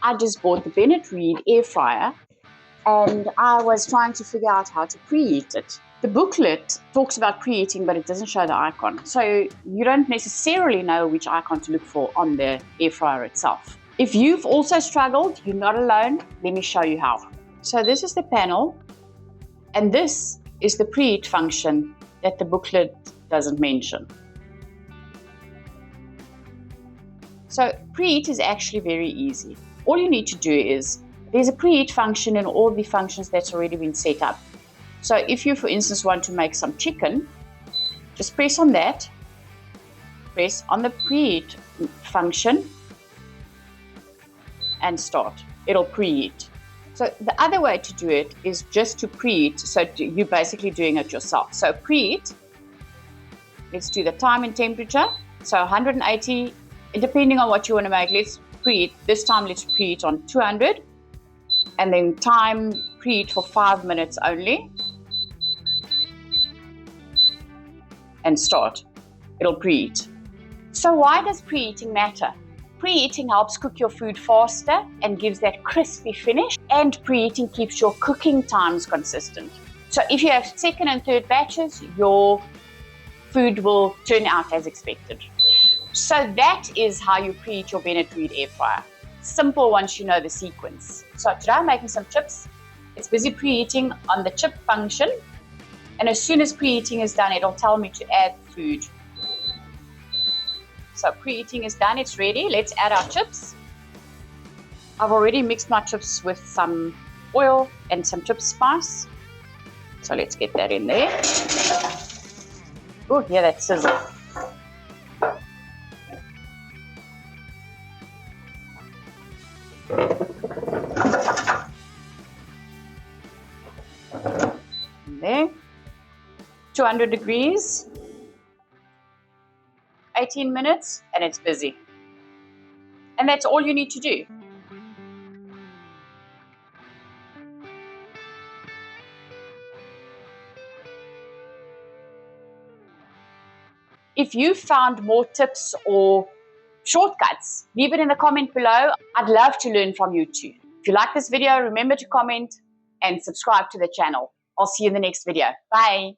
I just bought the Bennett Read air fryer and I was trying to figure out how to preheat it. The booklet talks about preheating, but it doesn't show the icon. So you don't necessarily know which icon to look for on the air fryer itself. If you've also struggled, you're not alone. Let me show you how. So this is the panel, and this is the preheat function that the booklet doesn't mention. So preheat is actually very easy. All you need to do is, there's a preheat function in all the functions that's already been set up. So if you, for instance, want to make some chicken, just press on that, press on the preheat function, and start. It'll preheat. So the other way to do it is just to preheat. So you're basically doing it yourself. So preheat, let's do the time and temperature. So 180, depending on what you want to make, let's preheat. This time let's preheat on 200. And then time preheat for 5 minutes only. And start. It'll preheat. So why does preheating matter? Preheating helps cook your food faster and gives that crispy finish, and preheating keeps your cooking times consistent. So if you have second and third batches, your food will turn out as expected. So that is how you preheat your Bennett Read air fryer. Simple once you know the sequence. So today I'm making some chips. It's busy preheating on the chip function, and as soon as preheating is done, it'll tell me to add food. So preheating is done, it's ready. Let's add our chips. I've already mixed my chips with some oil and some chip spice. So let's get that in there. Oh, yeah, that sizzle. There. 200 degrees. 18 minutes and it's busy. And that's all you need to do. If you found more tips or shortcuts, leave it in the comment below. I'd love to learn from you too. If you like this video, remember to comment and subscribe to the channel. I'll see you in the next video. Bye.